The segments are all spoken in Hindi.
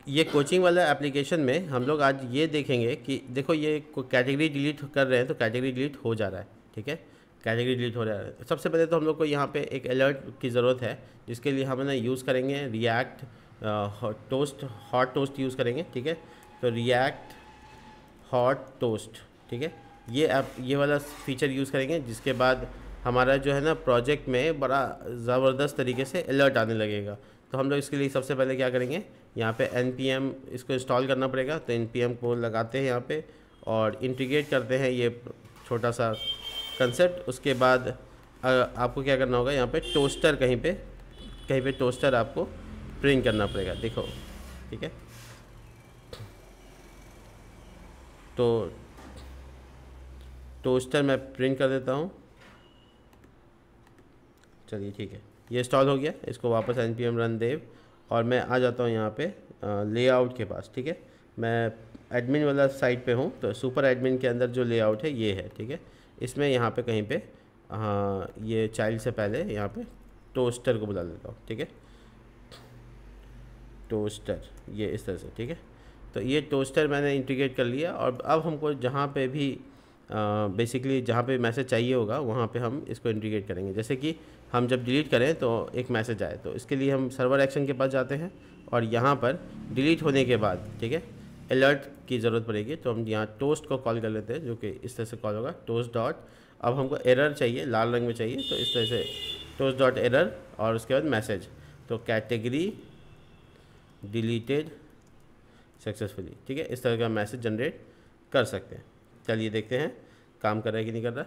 ये कोचिंग वाला एप्लीकेशन में हम लोग आज ये देखेंगे कि देखो ये कैटेगरी डिलीट कर रहे हैं तो कैटेगरी डिलीट हो जा रहा है, ठीक है। कैटेगरी डिलीट हो रहा है। सबसे पहले तो हम लोग को यहाँ पे एक अलर्ट की ज़रूरत है, जिसके लिए हम ना यूज़ करेंगे react toast hot toast use करेंगे, ठीक है। तो रिएक्ट हॉट टोस्ट, ठीक है, ये वाला फीचर यूज़ करेंगे, जिसके बाद हमारा जो है ना प्रोजेक्ट में बड़ा ज़बरदस्त तरीके से अलर्ट आने लगेगा। तो हम लोग इसके लिए सबसे पहले क्या करेंगे, यहाँ पे npm इसको इंस्टॉल करना पड़ेगा। तो npm को लगाते हैं यहाँ पे और इंटीग्रेट करते हैं ये छोटा सा कंसेप्ट। उसके बाद आपको क्या करना होगा, यहाँ पे टोस्टर कहीं पे टोस्टर आपको प्रिंट करना पड़ेगा, देखो, ठीक है। तो टोस्टर मैं प्रिंट कर देता हूँ, चलिए ठीक है, ये इंस्टॉल हो गया। इसको वापस npm रन देव और मैं आ जाता हूँ यहाँ पे लेआउट के पास, ठीक है। मैं एडमिन वाला साइट पे हूँ, तो सुपर एडमिन के अंदर जो लेआउट है ये है, ठीक है। इसमें यहाँ पे कहीं पे हाँ ये चाइल्ड से पहले यहाँ पे टोस्टर को बुला लेता हूँ, ठीक है। टोस्टर ये इस तरह से, ठीक है। तो ये टोस्टर मैंने इंटीग्रेट कर लिया और अब हमको जहाँ पे भी बेसिकली जहाँ पे मैसेज चाहिए होगा वहाँ पे हम इसको इंटीग्रेट करेंगे। जैसे कि हम जब डिलीट करें तो एक मैसेज आए, तो इसके लिए हम सर्वर एक्शन के पास जाते हैं और यहाँ पर डिलीट होने के बाद, ठीक है, अलर्ट की ज़रूरत पड़ेगी। तो हम यहाँ टोस्ट को कॉल कर लेते हैं, जो कि इस तरह से कॉल होगा टोस्ट डॉट। अब हमको एरर चाहिए, लाल रंग में चाहिए, तो इस तरह से टोस्ट डॉट एरर और उसके बाद मैसेज, तो कैटेगरी डिलीटेड सक्सेसफुली, ठीक है। इस तरह का मैसेज जनरेट कर सकते हैं। चलिए देखते हैं काम कर रहा है कि नहीं कर रहा।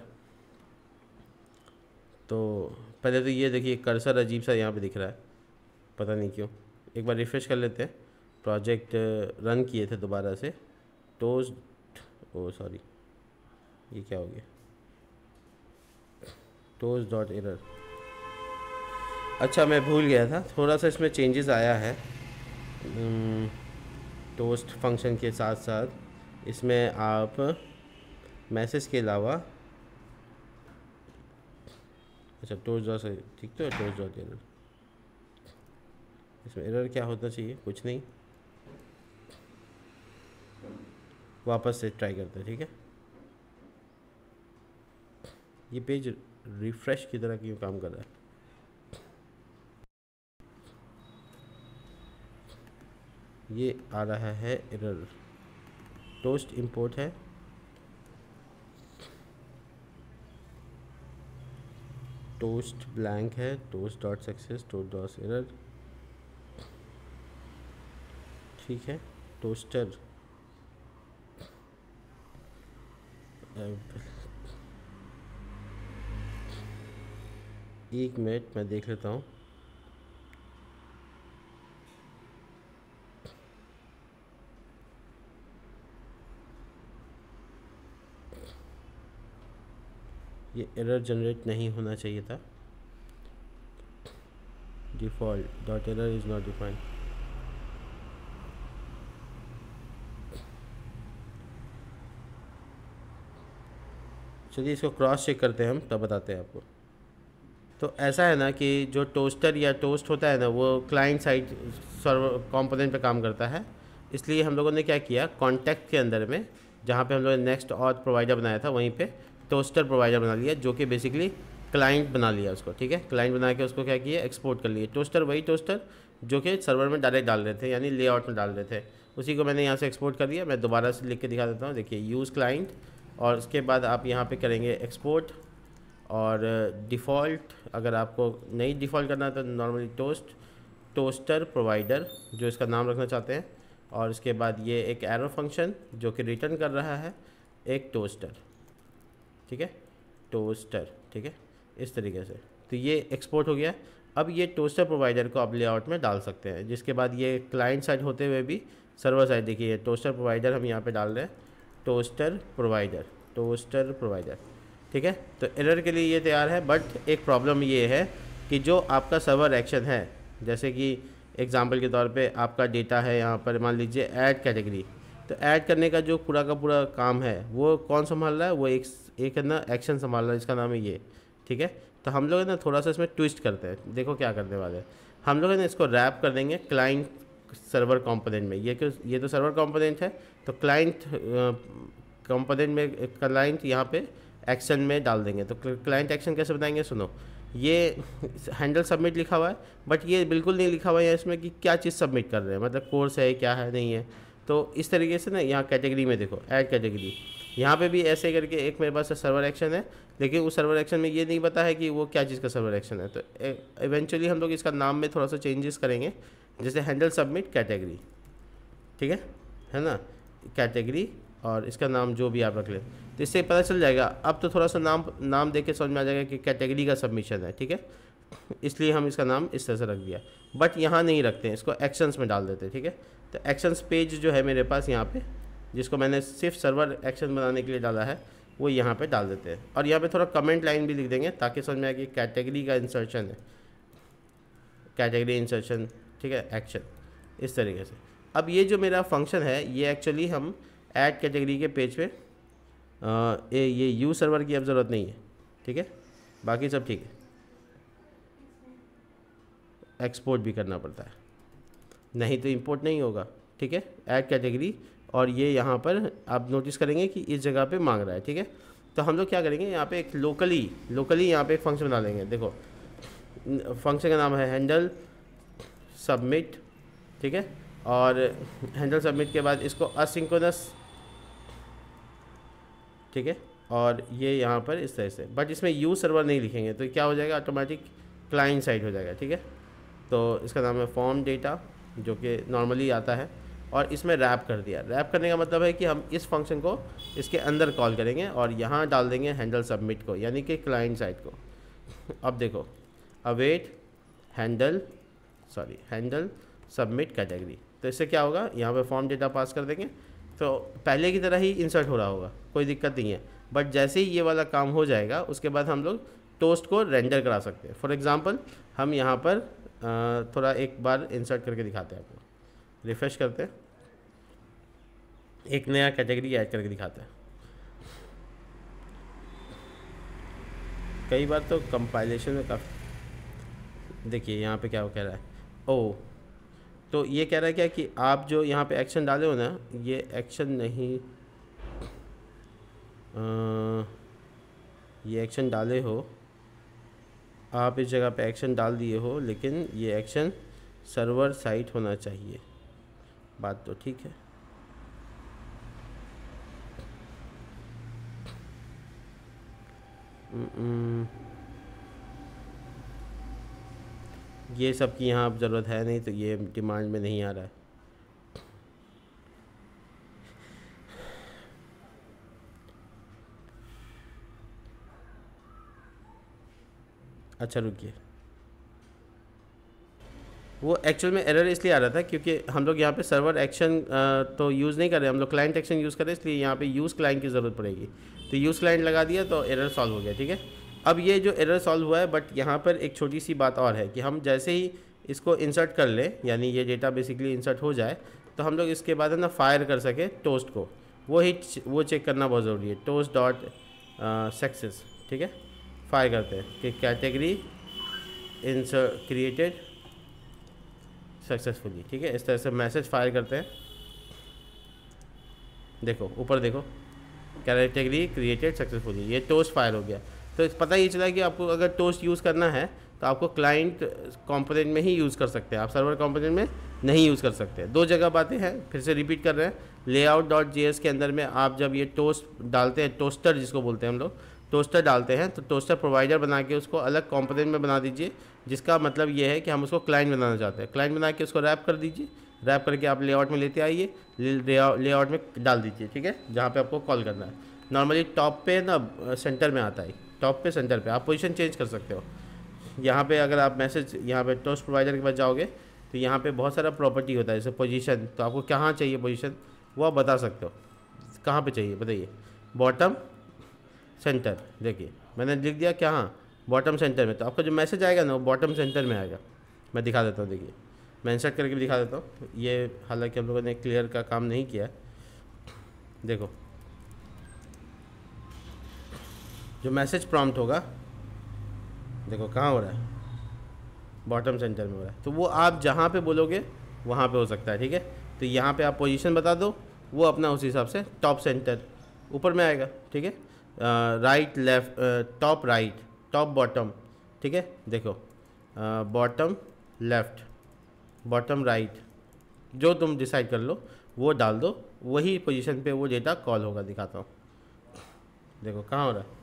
तो पहले तो ये देखिए कर्सर अजीब सा यहाँ पे दिख रहा है, पता नहीं क्यों। एक बार रिफ़्रेश कर लेते हैं। प्रोजेक्ट रन किए थे दोबारा से, टोस्ट, ओ सॉरी ये क्या हो गया, टोस्ट डॉट एरर। अच्छा मैं भूल गया था, थोड़ा सा इसमें चेंजेस आया है। टोस्ट फंक्शन के साथ साथ इसमें आप मैसेज के अलावा, अच्छा टोस्ट डॉट, ठीक तो है, टोस्ट डॉट एरर। इसमें एरर क्या होना चाहिए, कुछ नहीं। वापस से ट्राई करते हैं, ठीक है। ये पेज रिफ़्रेश की तरह क्यों काम कर रहा है। ये आ रहा है एरर, टोस्ट इंपोर्ट है, टोस्ट ब्लैंक है, toast dot success, toast dot error, ठीक है। टोस्टर एक मिनट मैं देख लेता हूँ। ये एरर जनरेट नहीं होना चाहिए था। Default dot error is not defined. चलिए इसको क्रॉस चेक करते हैं हम, तब बताते हैं आपको। तो ऐसा है ना कि जो टोस्टर या टोस्ट होता है ना, वो क्लाइंट साइड सर्वर कंपोनेंट पे काम करता है। इसलिए हम लोगों ने क्या किया, कॉन्टैक्ट के अंदर में जहाँ पे हम लोगों ने नेक्स्ट ऑथ प्रोवाइडर बनाया था, वहीं पे टोस्टर प्रोवाइडर बना लिया, जो कि बेसिकली क्लाइंट बना लिया उसको, ठीक है। क्लाइंट बना के उसको क्या किया, एक्सपोर्ट कर लिए। टोस्टर वही टोस्टर जो कि सर्वर में डायरेक्ट डाल रहे थे, यानी लेआउट में डाल रहे थे, उसी को मैंने यहाँ से एक्सपोर्ट कर दिया। मैं दोबारा से लिख के दिखा देता हूँ, देखिए यूज़ क्लाइंट, और उसके बाद आप यहाँ पे करेंगे एक्सपोर्ट, और डिफ़ॉल्ट अगर आपको नहीं डिफ़ॉल्ट करना है तो नॉर्मली टोस्टर प्रोवाइडर जो इसका नाम रखना चाहते हैं, और उसके बाद ये एक एरो फंक्शन जो कि रिटर्न कर रहा है एक टोस्टर, ठीक है, टोस्टर, ठीक है, इस तरीके से। तो ये एक्सपोर्ट हो गया। अब ये टोस्टर प्रोवाइडर को आप लेआउट में डाल सकते हैं, जिसके बाद ये क्लाइंट साइड होते हुए भी सर्वर साइड, देखिए टोस्टर प्रोवाइडर हम यहाँ पे डाल रहे हैं, टोस्टर प्रोवाइडर, ठीक है। तो एरर के लिए ये तैयार है, बट एक प्रॉब्लम ये है कि जो आपका सर्वर एक्शन है, जैसे कि एग्जांपल के तौर पे आपका डेटा है यहाँ पर, मान लीजिए ऐड कैटेगरी, तो ऐड करने का जो पूरा का पूरा काम है वो कौन संभाल रहा है, वो एक है ना एक्शन संभाल रहा है, जिसका नाम है ये, ठीक है। तो हम लोग ना थोड़ा सा इसमें ट्विस्ट करते हैं, देखो क्या करने वाले हैं हम लोग ना, इसको रैप कर देंगे क्लाइंट सर्वर कंपोनेंट में। ये तो सर्वर कंपोनेंट है, तो क्लाइंट कंपोनेंट में क्लाइंट यहाँ पे एक्शन में डाल देंगे। तो क्लाइंट एक्शन कैसे बताएंगे, सुनो। ये हैंडल सबमिट लिखा हुआ है, बट ये बिल्कुल नहीं लिखा हुआ है इसमें कि क्या चीज़ सबमिट कर रहे हैं, मतलब कोर्स है क्या है नहीं है। तो इस तरीके से ना यहाँ कैटेगरी में देखो, ऐड कैटेगरी, यहाँ पे भी ऐसे करके एक मेरे पास सर्वर एक्शन है, लेकिन उस सर्वर एक्शन में ये नहीं पता है कि वो क्या चीज़ का सर्वर एक्शन है। तो इवेंचुअली हम लोग इसका नाम में थोड़ा सा चेंजेस करेंगे, जैसे हैंडल सबमिट कैटेगरी, ठीक है ना, कैटेगरी, और इसका नाम जो भी आप रख लें, तो इससे पता चल जाएगा। अब तो थोड़ा सा नाम देख के समझ में आ जाएगा कि कैटेगरी का सबमिशन है, ठीक है। इसलिए हम इसका नाम इस तरह से रख दिया, बट यहाँ नहीं रखते हैं, इसको एक्शंस में डाल देते हैं, ठीक है। तो एक्शंस पेज जो है मेरे पास यहाँ पे, जिसको मैंने सिर्फ सर्वर एक्शन बनाने के लिए डाला है, वो यहाँ पे डाल देते हैं। और यहाँ पे थोड़ा कमेंट लाइन भी लिख देंगे ताकि समझ में आए कि कैटेगरी का इंसर्शन है, कैटेगरी इंसर्शन, ठीक है, एक्शन, इस तरीके से। अब ये जो मेरा फंक्शन है, ये एक्चुअली हम ऐड कैटेगरी के पेज पे ये यू सर्वर की अब ज़रूरत नहीं है, ठीक है, बाकी सब ठीक है। एक्सपोर्ट भी करना पड़ता है, नहीं तो इंपोर्ट नहीं होगा, ठीक है। ऐड कैटेगरी, और ये यहाँ पर आप नोटिस करेंगे कि इस जगह पे मांग रहा है, ठीक है। तो हम लोग क्या करेंगे, यहाँ पे एक लोकली यहाँ पे एक फंक्शन बना लेंगे। देखो फंक्शन का नाम है हैंडल सबमिट, ठीक है। और हैंडल सबमिट के बाद इसको असिंक्रोनस, ठीक है, और ये यहाँ पर इस तरह से, बट इसमें यू सर्वर नहीं लिखेंगे तो क्या हो जाएगा, ऑटोमेटिक क्लाइंट साइड हो जाएगा, ठीक है। तो इसका नाम है फॉर्म डेटा, जो कि नॉर्मली आता है, और इसमें रैप कर दिया। रैप करने का मतलब है कि हम इस फंक्शन को इसके अंदर कॉल करेंगे और यहाँ डाल देंगे हैंडल सबमिट को, यानी कि क्लाइंट साइड को। अब देखो, अवेट हैंडल सबमिट कैटेगरी, तो इससे क्या होगा, यहाँ पे फॉर्म डेटा पास कर देंगे, तो पहले की तरह ही इंसर्ट हो रहा होगा, कोई दिक्कत नहीं है। बट जैसे ही ये वाला काम हो जाएगा, उसके बाद हम लोग टोस्ट को रेंडर करा सकते हैं। फॉर एग्जांपल हम यहाँ पर थोड़ा एक बार इंसर्ट करके दिखाते हैं आपको, रिफ्रेश करते हैं, एक नया कैटेगरी ऐड करके दिखाते हैं। कई बार तो कंपाइलेशन में काफ़ी, देखिए यहाँ पे क्या वो कह रहा है, ओ, तो ये कह रहा है क्या कि आप जो यहाँ पे एक्शन डाले हो ना, ये एक्शन नहीं, ये एक्शन डाले हो आप, इस जगह पे एक्शन डाल दिए हो, लेकिन ये एक्शन सर्वर साइट होना चाहिए। बात तो ठीक है, ये सब की यहाँ अब ज़रूरत है नहीं, तो ये डिमांड में नहीं आ रहा है। अच्छा रुकिए, वो एक्चुअल में एरर इसलिए आ रहा था क्योंकि हम लोग यहाँ पे सर्वर एक्शन तो यूज़ नहीं कर रहे, हम लोग क्लाइंट एक्शन यूज़ कर रहे हैं, इसलिए यहाँ पे यूज़ क्लाइंट की ज़रूरत पड़ेगी। तो यूज़ क्लाइंट लगा दिया तो एरर सॉल्व हो गया, ठीक है। अब ये जो एरर सॉल्व हुआ है, बट यहाँ पर एक छोटी सी बात और है कि हम जैसे ही इसको इंसर्ट कर लें, यानी ये डेटा बेसिकली इंसर्ट हो जाए, तो हम लोग इसके बाद है ना फायर कर सके टोस्ट को, वो चेक करना बहुत ज़रूरी है। टोस्ट डॉट सक्सेस, ठीक है, फायर करते हैं कि कैटेगरी इंसर्ट क्रिएटेड सक्सेसफुली, ठीक है। इस तरह से मैसेज फायर करते हैं, देखो ऊपर देखो, कैटेगरी क्रिएटेड सक्सेसफुली, ये टोस्ट फायर हो गया। तो पता ही चला कि आपको अगर टोस्ट यूज़ करना है तो आपको क्लाइंट कंपोनेंट में ही यूज़ कर सकते हैं, आप सर्वर कंपोनेंट में नहीं यूज़ कर सकते। दो जगह बातें हैं, फिर से रिपीट कर रहे हैं। layout.js के अंदर में आप जब ये टोस्ट डालते हैं, टोस्टर जिसको बोलते हैं हम लोग, टोस्टर डालते हैं, तो टोस्टर प्रोवाइडर बना के उसको अलग कंपोनेंट में बना दीजिए, जिसका मतलब ये है कि हम उसको क्लाइंट बनाना चाहते हैं। क्लाइंट बना के उसको रैप कर दीजिए, रैप करके आप लेआउट में लेते आइए, लेआउट में डाल दीजिए, ठीक है, जहाँ पे आपको कॉल करना है। नॉर्मली टॉप पे ना सेंटर में आता है, टॉप पे सेंटर पे आप पोजीशन चेंज कर सकते हो। यहाँ पे अगर आप मैसेज यहाँ पे टोस्ट प्रोवाइडर के पास जाओगे तो यहाँ पे बहुत सारा प्रॉपर्टी होता है, जैसे पोजीशन, तो आपको कहाँ चाहिए पोजीशन वो आप बता सकते हो, कहाँ पे चाहिए बताइए। बॉटम सेंटर, देखिए मैंने लिख दिया क्या, हाँ बॉटम सेंटर में, तो आपका जो मैसेज आएगा ना वो बॉटम सेंटर में आएगा। मैं दिखा देता हूँ, देखिए मैं इंसर्ट करके भी दिखा देता हूँ। ये हालांकि हम लोगों ने क्लियर का काम नहीं किया है, देखो जो मैसेज प्रॉम्प्ट होगा, देखो कहाँ हो रहा है, बॉटम सेंटर में हो रहा है। तो वो आप जहाँ पे बोलोगे वहाँ पे हो सकता है, ठीक है। तो यहाँ पे आप पोजीशन बता दो, वो अपना उस हिसाब से टॉप सेंटर ऊपर में आएगा, ठीक है। Right left, top right, top bottom, ठीक है। देखो बॉटम लेफ्ट, बॉटम राइट, जो तुम डिसाइड कर लो वो डाल दो, वही पोजीशन पे वो डेटा कॉल होगा। दिखाता हूँ, देखो कहाँ हो रहा है।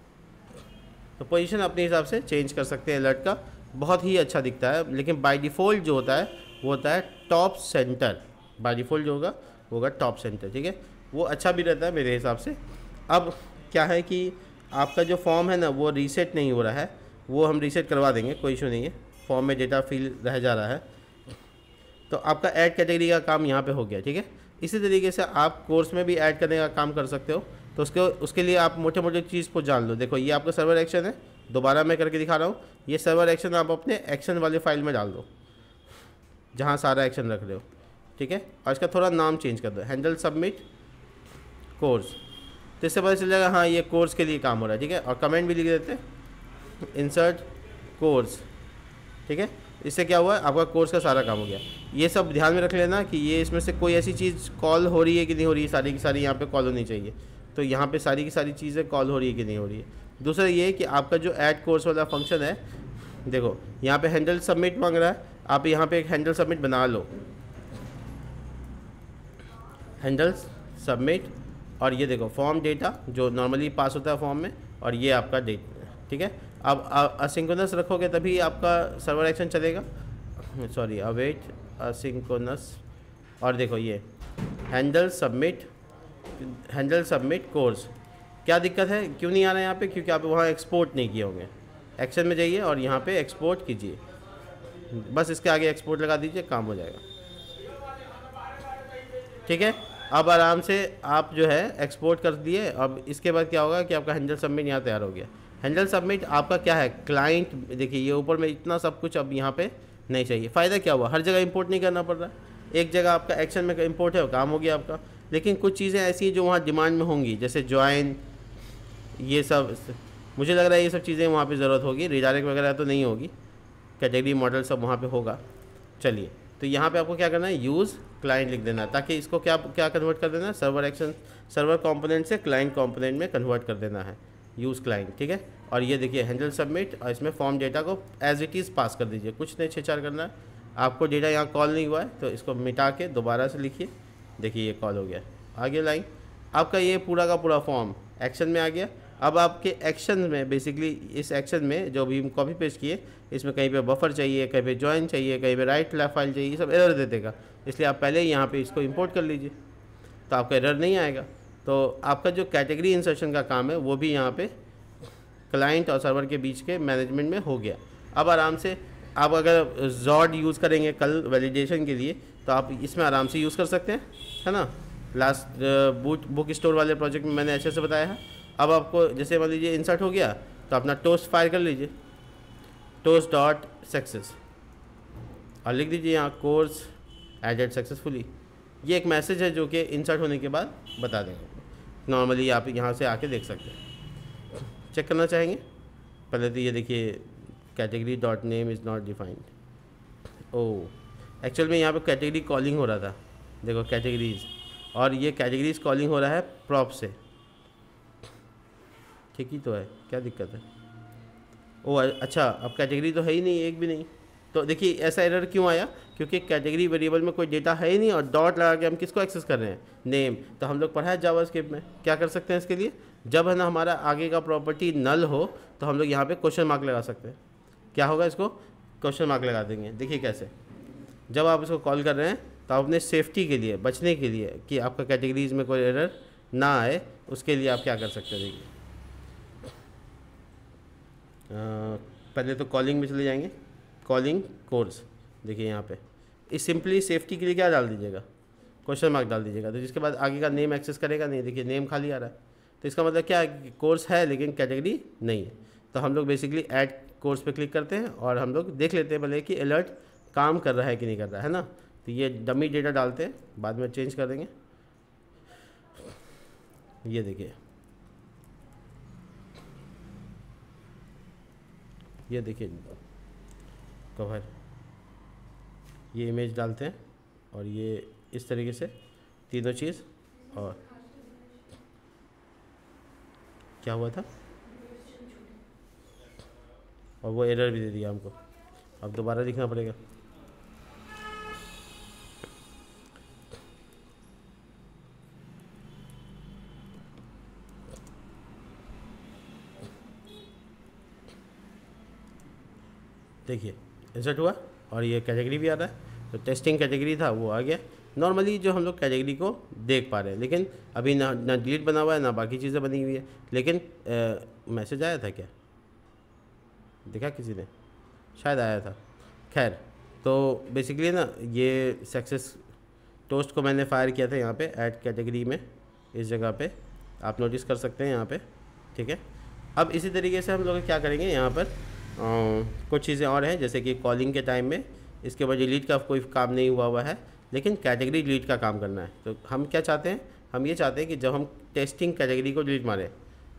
तो पोजीशन अपने हिसाब से चेंज कर सकते हैं अलर्ट का, बहुत ही अच्छा दिखता है। लेकिन बाय डिफ़ॉल्ट जो होता है वो होता है टॉप सेंटर, बाय डिफ़ॉल्ट जो होगा वो होगा टॉप सेंटर, ठीक है। वो अच्छा भी रहता है मेरे हिसाब से। अब क्या है कि आपका जो फॉर्म है ना वो रीसेट नहीं हो रहा है, वो हम रीसेट करवा देंगे, कोई इशू नहीं है। फॉर्म में डेटा फिल रह जा रहा है, तो आपका ऐड कैटेगरी का काम यहाँ पे हो गया, ठीक है। इसी तरीके से आप कोर्स में भी ऐड करने का काम कर सकते हो। तो उसके लिए आप मोटे मोटे चीज़ को जान लो। देखो ये आपका सर्वर एक्शन है, दोबारा मैं करके दिखा रहा हूँ। ये सर्वर एक्शन आप अपने एक्शन वाले फाइल में डाल दो, जहाँ सारा एक्शन रख रहे हो, ठीक है। और इसका थोड़ा नाम चेंज कर दो, हैंडल सबमिट कोर्स, तो इससे पता चल जाएगा हाँ ये कोर्स के लिए काम हो रहा है, ठीक है। और कमेंट भी लिख देते हैं, इंसर्ट कोर्स, ठीक है। इससे क्या हुआ, आपका कोर्स का सारा काम हो गया। ये सब ध्यान में रख लेना कि ये इसमें से कोई ऐसी चीज़ कॉल हो रही है कि नहीं हो रही है, सारी की सारी यहाँ पे कॉल होनी चाहिए। तो यहाँ पे सारी की सारी चीज़ें कॉल हो रही है कि नहीं हो रही है। दूसरा ये कि आपका जो ऐड कोर्स वाला फंक्शन है, देखो यहाँ पे हैंडल सबमिट मांग रहा है, आप यहाँ पे एक हैंडल सबमिट बना लो, हैंडल सबमिट। और ये देखो फॉर्म डेटा जो नॉर्मली पास होता है फॉर्म में, और ये आपका डेट, ठीक है। अब असिंक्रोनस रखोगे तभी आपका सर्वर एक्शन चलेगा, सॉरी अवेट असिंक्रोनस। और देखो ये handle submit, handle submit course, क्या दिक्कत है, क्यों नहीं आ रहा है यहाँ पे, क्योंकि आप वहाँ एक्सपोर्ट नहीं किए होंगे। एक्शन में जाइए और यहाँ पे एक्सपोर्ट कीजिए, बस इसके आगे एक्सपोर्ट लगा दीजिए, काम हो जाएगा, ठीक है। अब आराम से आप जो है एक्सपोर्ट कर दिए। अब इसके बाद क्या होगा कि आपका हैंडल सबमिट यहाँ तैयार हो गया। हैंडल सबमिट आपका क्या है, क्लाइंट, देखिए ये ऊपर में इतना सब कुछ अब यहाँ पे नहीं चाहिए। फ़ायदा क्या हुआ, हर जगह इंपोर्ट नहीं करना पड़ रहा, एक जगह आपका एक्शन में इंपोर्ट है, काम हो गया आपका। लेकिन कुछ चीज़ें ऐसी हैं जो वहाँ डिमांड में होंगी, जैसे ज्वाइन, ये सब मुझे लग रहा है ये सब चीज़ें वहाँ पे ज़रूरत होगी। रिडायरेक्ट वगैरह तो नहीं होगी, कैटेगरी मॉडल सब वहाँ पे होगा। चलिए, तो यहाँ पे आपको क्या करना है, यूज़ क्लाइंट लिख देना, ताकि इसको क्या क्या कन्वर्ट कर देना है, सर्वर एक्शन, सर्वर कंपोनेंट से क्लाइंट कंपोनेंट में कन्वर्ट कर देना है, यूज़ क्लाइंट, ठीक है। और ये देखिए हैंडल सबमिट, और इसमें फॉर्म डेटा को एज इट इज़ पास कर दीजिए, कुछ नहीं छेड़छाड़ करना है। आपको डेटा यहाँ कॉल नहीं हुआ है तो इसको मिटा के दोबारा से लिखिए, देखिए ये कॉल हो गया, आगे लाइन आपका ये पूरा का पूरा फॉर्म एक्शन में आ गया। अब आपके एक्शन में बेसिकली, इस एक्शन में जो भी हम कॉपी पेस्ट किए, इसमें कहीं पे बफर चाहिए, कहीं पे ज्वाइन चाहिए, कहीं पे राइट लेफ्ट फाइल चाहिए, ये सब एरर दे देगा। इसलिए आप पहले ही यहाँ पे इसको इंपोर्ट कर लीजिए, तो आपका एरर नहीं आएगा। तो आपका जो कैटेगरी इंसर्शन का काम है वो भी यहाँ पे क्लाइंट और सर्वर के बीच के मैनेजमेंट में हो गया। अब आराम से आप अगर जॉड यूज़ करेंगे कल वैलिडेशन के लिए, तो आप इसमें आराम से यूज़ कर सकते हैं, है ना। लास्ट बुक स्टोर वाले प्रोजेक्ट में मैंने अच्छे से बताया है। अब आपको जैसे मान लीजिए इंसर्ट हो गया, तो अपना टोस्ट फायर कर लीजिए, टोस्ट डॉट सक्सेस, और लिख दीजिए यहाँ कोर्स एडेड सक्सेसफुली। ये एक मैसेज है जो कि इंसर्ट होने के बाद बता देंगे। नॉर्मली आप यहाँ से आके देख सकते हैं, चेक करना चाहेंगे। पहले तो ये देखिए category dot name is not defined, oh actual में यहाँ पे कैटेगरी कॉलिंग हो रहा था, देखो कैटेगरीज, और ये कैटेगरीज कॉलिंग हो रहा है प्रॉप से, ठीक ही तो है, क्या दिक्कत है। ओह अच्छा, अब कैटेगरी तो है ही नहीं, एक भी नहीं। तो देखिए ऐसा एरर क्यों आया, क्योंकि कैटेगरी वेरिएबल में कोई डेटा है ही नहीं, और डॉट लगा के हम किसको एक्सेस कर रहे हैं, नेम। तो हम लोग पढ़ा है जावास्क्रिप्ट में क्या कर सकते हैं इसके लिए, जब है ना हमारा आगे का प्रॉपर्टी नल हो तो हम लोग यहाँ पे क्वेश्चन मार्क लगा सकते हैं। क्या होगा, इसको क्वेश्चन मार्क लगा देंगे। देखिए कैसे, जब आप इसको कॉल कर रहे हैं तो आप अपने सेफ्टी के लिए, बचने के लिए कि आपका कैटेगरीज में कोई एरर ना आए, उसके लिए आप क्या कर सकते हैं। देखिए पहले तो कॉलिंग में चले जाएंगे, कॉलिंग कोर्स, देखिए यहाँ पे इस सिंपली सेफ्टी के लिए क्या डाल दीजिएगा, क्वेश्चन मार्क डाल दीजिएगा। तो जिसके बाद आगे का नेम एक्सेस करेगा नहीं, देखिए नेम खाली आ रहा है, तो इसका मतलब क्या है कि कोर्स है लेकिन कैटेगरी नहीं है। तो हम लोग बेसिकली ऐड कोर्स पे क्लिक करते हैं और हम लोग देख लेते हैं भले कि अलर्ट काम कर रहा है कि नहीं कर रहा है ना। तो ये डमी डेटा डालते हैं, बाद में चेंज कर देंगे। ये देखिए, ये देखिए कवर, ये इमेज डालते हैं, और ये इस तरीके से तीनों चीज़। और क्या हुआ था, और वो एरर भी दे दिया हमको, अब दोबारा लिखना पड़ेगा। देखिए इंसर्ट हुआ और ये कैटेगरी भी आ रहा है, तो टेस्टिंग कैटेगरी था वो आ गया। नॉर्मली जो हम लोग कैटेगरी को देख पा रहे हैं, लेकिन अभी ना डिलीट बना हुआ है ना बाकी चीज़ें बनी हुई है। लेकिन मैसेज आया था क्या, देखा किसी ने, शायद आया था। खैर, तो बेसिकली ना ये सक्सेस टोस्ट को मैंने फायर किया था यहाँ पे ऐड कैटेगरी में, इस जगह पे आप नोटिस कर सकते हैं यहाँ पे, ठीक है। अब इसी तरीके से हम लोग क्या करेंगे यहाँ पर कुछ चीज़ें और हैं, जैसे कि कॉलिंग के टाइम में इसके बाद डिलीट का कोई काम नहीं हुआ है, लेकिन कैटेगरी डिलीट का काम करना है। तो हम क्या चाहते हैं, हम ये चाहते हैं कि जब हम टेस्टिंग कैटेगरी को डिलीट मारें,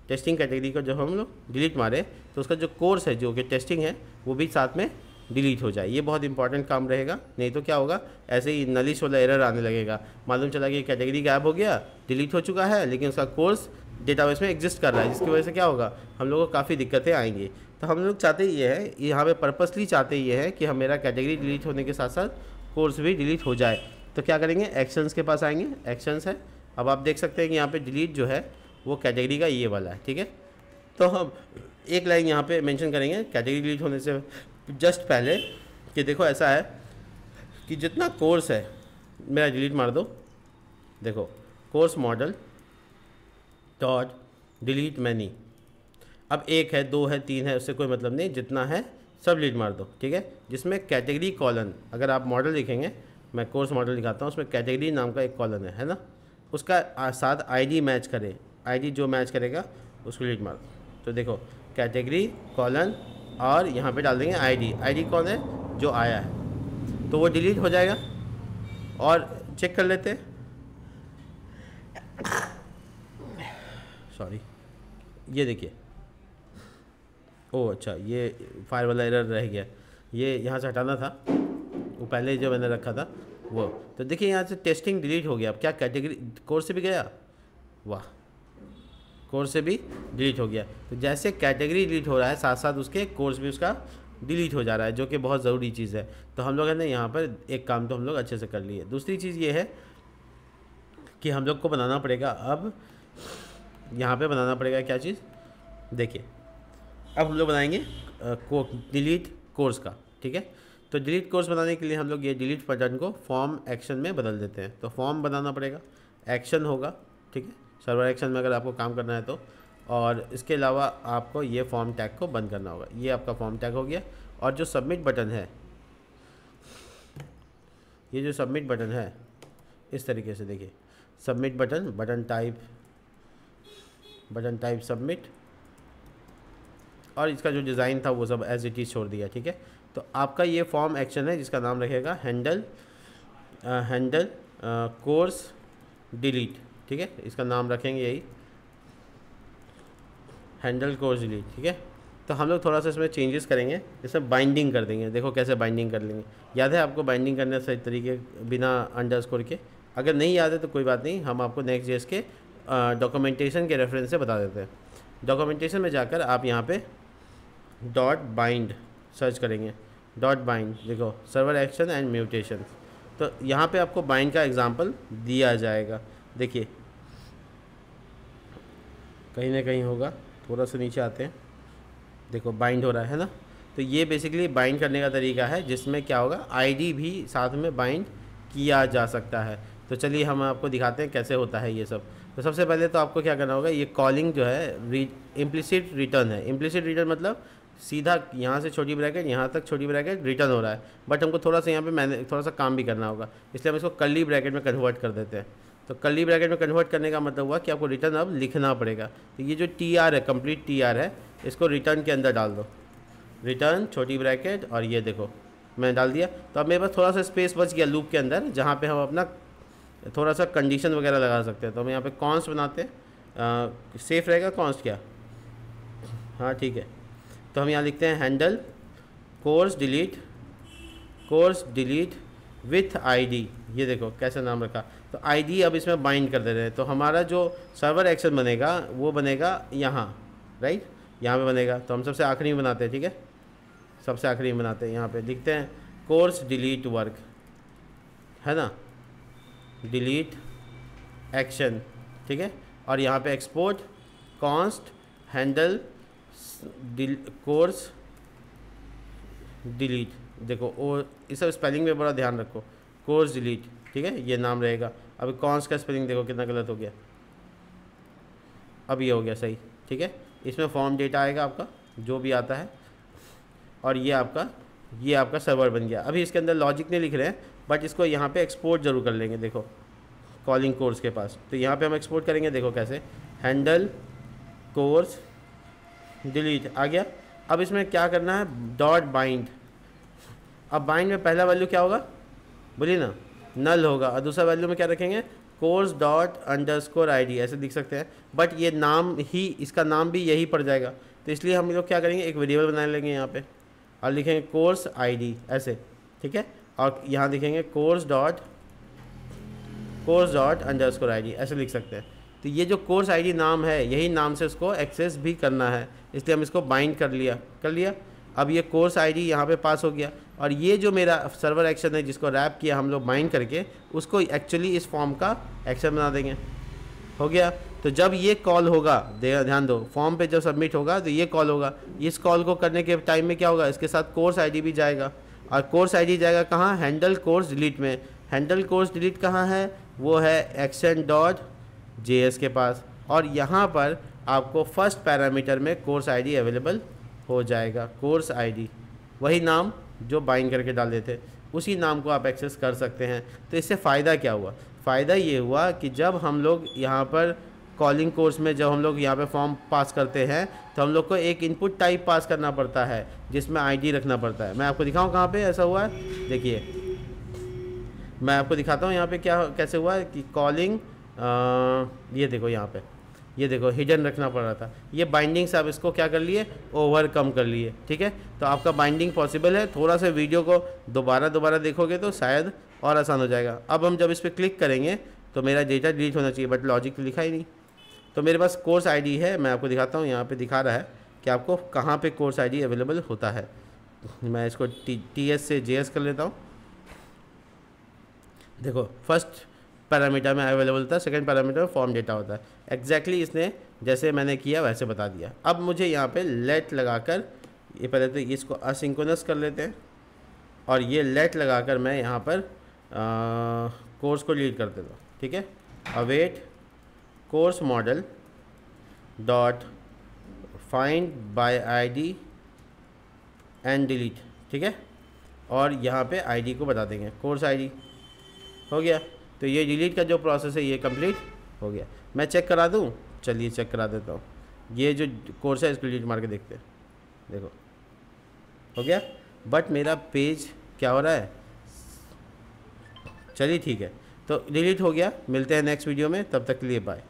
टेस्टिंग कैटेगरी को जब हम लोग डिलीट मारें तो उसका जो कोर्स है जो कि टेस्टिंग है वो भी साथ में डिलीट हो जाए। ये बहुत इंपॉर्टेंट काम रहेगा, नहीं तो क्या होगा, ऐसे ही नलिश वाला एरर आने लगेगा। मालूम चला कि कैटेगरी गायब हो गया, डिलीट हो चुका है, लेकिन उसका कोर्स डेटाबेस में एग्जिस्ट कर रहा है, जिसकी वजह से क्या होगा, हम लोगों को काफ़ी दिक्कतें आएंगी। तो हम लोग चाहते ये है, यहाँ पे पर्पसली चाहते ये है कि हम मेरा कैटेगरी डिलीट होने के साथ साथ कोर्स भी डिलीट हो जाए। तो क्या करेंगे, एक्शंस के पास आएंगे, एक्शंस है। अब आप देख सकते हैं कि यहाँ पे डिलीट जो है वो कैटेगरी का ये वाला है, ठीक है। तो हम एक लाइन यहाँ पे मेंशन करेंगे कैटेगरी डिलीट होने से जस्ट पहले कि देखो ऐसा है कि जितना कोर्स है मेरा डिलीट मार दो। देखो course model dot delete many, अब 1 है 2 है 3 है उससे कोई मतलब नहीं, जितना है सब डिलीट मार दो, ठीक है। जिसमें कैटेगरी कॉलन, अगर आप मॉडल लिखेंगे, मैं कोर्स मॉडल दिखाता हूँ, उसमें कैटेगरी नाम का एक कॉलन है ना, उसका साथ आईडी मैच करे, आईडी जो मैच करेगा उसको डिलीट मार दो। तो देखो कैटेगरी कॉलन और यहाँ पे डाल देंगे आईडी, आईडी कौन है, जो आया है, तो वो डिलीट हो जाएगा। और चेक कर लेते हैं, सॉरी, ये देखिए, ओह अच्छा ये फायर वाला एरर रह गया, ये यहाँ से हटाना था, वो पहले जो मैंने रखा था वो। तो देखिए यहाँ से टेस्टिंग डिलीट हो गया। अब क्या कैटेगरी कोर्स से भी गया, वाह, कोर्स से भी डिलीट हो गया। तो जैसे कैटेगरी डिलीट हो रहा है साथ साथ उसके कोर्स भी उसका डिलीट हो जा रहा है, जो कि बहुत ज़रूरी चीज़ है। तो हम लोग ने यहाँ पर एक काम तो हम लोग अच्छे से कर लिए। दूसरी चीज़ ये है कि हम लोग को बनाना पड़ेगा, अब यहाँ पे बनाना पड़ेगा क्या चीज़, देखिए अब हम लोग बनाएंगे डिलीट कोर्स का, ठीक है। तो डिलीट कोर्स बनाने के लिए हम लोग ये डिलीट बटन को फॉर्म एक्शन में बदल देते हैं। तो फॉर्म बनाना पड़ेगा, एक्शन होगा, ठीक है, सर्वर एक्शन में अगर आपको काम करना है तो। और इसके अलावा आपको ये फॉर्म टैग को बंद करना होगा। ये आपका फॉर्म टैग हो गया। और जो सबमिट बटन है, ये जो सबमिट बटन है इस तरीके से देखिए, submit button, button type submit, और इसका जो डिज़ाइन था वो सब एज इट इज़ छोड़ दिया, ठीक है। तो आपका ये फॉर्म एक्शन है जिसका नाम रखेगा हैंडल कोर्स डिलीट, ठीक है, इसका नाम रखेंगे यही, हैंडल कोर्स डिलीट, ठीक है। तो हम लोग थोड़ा सा इसमें चेंजेस करेंगे, इसमें बाइंडिंग कर देंगे। देखो कैसे बाइंडिंग कर लेंगे, याद है आपको बाइंडिंग करने सही तरीके बिना अंडरस्कोर के? अगर नहीं याद है तो कोई बात नहीं, हम आपको नेक्स्ट जेएस के डॉक्यूमेंटेशन के रेफरेंस से बता देते हैं। डॉक्यूमेंटेशन में जाकर आप यहाँ पे डॉट बाइंड सर्च करेंगे, डॉट बाइंड, देखो सर्वर एक्शन एंड म्यूटेशन। तो यहाँ पे आपको बाइंड का एग्जांपल दिया जाएगा। देखिए कहीं ना कहीं होगा, थोड़ा सा नीचे आते हैं, देखो बाइंड हो रहा है ना। तो ये बेसिकली बाइंड करने का तरीका है जिसमें क्या होगा, आईडी भी साथ में बाइंड किया जा सकता है। तो चलिए हम आपको दिखाते हैं कैसे होता है ये सब। तो सबसे पहले तो आपको क्या करना होगा, ये कॉलिंग जो है इम्प्लिसिट रिटर्न है। इम्प्लिसिट रिटर्न मतलब सीधा यहाँ से छोटी ब्रैकेट यहाँ तक छोटी ब्रैकेट रिटर्न हो रहा है, बट हमको थोड़ा सा यहाँ पे मैंने थोड़ा सा काम भी करना होगा, इसलिए हम इसको कर्ली ब्रैकेट में कन्वर्ट कर देते हैं। तो कर्ली ब्रैकेट में कन्वर्ट करने का मतलब हुआ कि आपको रिटर्न अब लिखना पड़ेगा। तो ये जो TR है, कंप्लीट TR है, इसको रिटर्न के अंदर डाल दो, रिटर्न छोटी ब्रैकेट, और ये देखो मैं डाल दिया। तो अब मेरे पास थोड़ा सा स्पेस बच गया लूप के अंदर, जहाँ पे हम अपना थोड़ा सा कंडीशन वगैरह लगा सकते हैं। तो हम यहाँ पे कॉन्स्ट बनाते हैं, सेफ रहेगा कॉन्स्ट क्या, हाँ ठीक है। तो हम यहाँ लिखते हैं handle course delete with ID, ये देखो कैसा नाम रखा, तो आईडी अब इसमें बाइंड कर दे रहे हैं। तो हमारा जो सर्वर एक्शन बनेगा वो बनेगा यहाँ, राइट, यहाँ पे बनेगा। तो हम सबसे आखिरी में बनाते हैं, ठीक है, सबसे आखिरी में बनाते हैं। यहाँ पे लिखते हैं कोर्स डिलीट वर्क, है ना, डिलीट एक्शन, ठीक है, और यहाँ पे export const handle course delete, देखो और इस सब स्पेलिंग में बड़ा ध्यान रखो, कोर्स डिलीट, ठीक है, ये नाम रहेगा। अब कॉन्स्ट का स्पेलिंग देखो कितना गलत हो गया, अब ये हो गया सही, ठीक है। इसमें फॉर्म डेटा आएगा आपका जो भी आता है, और ये आपका सर्वर बन गया। अभी इसके अंदर लॉजिक नहीं लिख रहे हैं, बट इसको यहाँ पे एक्सपोर्ट जरूर कर लेंगे। देखो कॉलिंग कोर्स के पास, तो यहाँ पे हम एक्सपोर्ट करेंगे, देखो कैसे, हैंडल कोर्स डिलीट आ गया। अब इसमें क्या करना है, डॉट बाइंड। अब बाइंड में पहला वैल्यू क्या होगा, बोलिए ना, नल होगा, और दूसरा वैल्यू में क्या रखेंगे, कोर्स डॉट अंडरस्कोर आईडी, ऐसे लिख सकते हैं, बट ये नाम ही, इसका नाम भी यही पड़ जाएगा। तो इसलिए हम लोग क्या करेंगे, एक वेरिएबल बना लेंगे यहाँ पे, और लिखेंगे कोर्स आईडी ऐसे, ठीक है, और यहाँ लिखेंगे कोर्स डॉट अंडरस्कोर आईडी, ऐसे लिख सकते हैं। तो ये जो कोर्स आईडी नाम है, यही नाम से उसको एक्सेस भी करना है, इसलिए हम इसको बाइंड कर लिया। अब ये कोर्स आईडी यहाँ पे पास हो गया, और ये जो मेरा सर्वर एक्शन है जिसको रैप किया हम लोग बाइंड करके, उसको एक्चुअली इस फॉर्म का एक्शन बना देंगे। हो गया। तो जब ये कॉल होगा, ध्यान दो, फॉर्म पे जब सबमिट होगा तो ये कॉल होगा। इस कॉल को करने के टाइम में क्या होगा, इसके साथ कोर्स आईडी भी जाएगा, और कोर्स आईडी जाएगा कहाँ, हैंडल कोर्स डिलीट में। हैंडल कोर्स डिलीट कहाँ है, वो है action.js के पास, और यहाँ पर आपको फर्स्ट पैरामीटर में कोर्स आईडी अवेलेबल हो जाएगा। कोर्स आईडी वही नाम जो बाइंड करके डाल देते, उसी नाम को आप एक्सेस कर सकते हैं। तो इससे फ़ायदा क्या हुआ, फ़ायदा ये हुआ कि जब हम लोग यहाँ पर कॉलिंग कोर्स में जब हम लोग यहाँ पे फॉर्म पास करते हैं, तो हम लोग को एक इनपुट टाइप पास करना पड़ता है जिसमें आईडी रखना पड़ता है। मैं आपको दिखाऊँ कहाँ पे ऐसा हुआ है, देखिए मैं आपको दिखाता हूँ यहाँ पे क्या कैसे हुआ है कि कॉलिंग, ये देखो यहाँ पे, ये देखो हिडन रखना पड़ रहा था। ये बाइंडिंग से आप इसको क्या कर लिए, ओवरकम कर लिए, ठीक है। तो आपका बाइंडिंग पॉसिबल है। थोड़ा सा वीडियो को दोबारा देखोगे तो शायद और आसान हो जाएगा। अब हम जब इस पर क्लिक करेंगे तो मेरा डेटा डिलीट होना चाहिए, बट लॉजिक तो लिखा ही नहीं। तो मेरे पास कोर्स आईडी है, मैं आपको दिखाता हूँ, यहाँ पे दिखा रहा है कि आपको कहाँ पे कोर्स आईडी अवेलेबल होता है। मैं इसको TS से JS कर लेता हूँ। देखो फर्स्ट पैरामीटर में अवेलेबल होता है, सेकंड पैरामीटर में फॉर्म डेटा होता है। एग्जैक्टली इसने जैसे मैंने किया वैसे बता दिया। अब मुझे यहाँ पे लेट लगाकर, ये पहले तो इसको असिंक्रोनस कर लेते हैं, और ये लेट लगाकर मैं यहाँ पर कोर्स को डिलीट कर देता हूँ, ठीक है। Await course model dot find by ID and delete, ठीक है, और यहाँ पे आईडी को बता देंगे कोर्स आईडी। हो गया। तो ये डिलीट का जो प्रोसेस है ये कंप्लीट हो गया। मैं चेक करा दूँ, चलिए चेक करा देता हूँ। ये जो कोर्स है इसको डिलीट मार के देखते हैं, देखो हो गया। बट मेरा पेज क्या हो रहा है, चलिए ठीक है, तो डिलीट हो गया। मिलते हैं नेक्स्ट वीडियो में, तब तक के लिए बाय।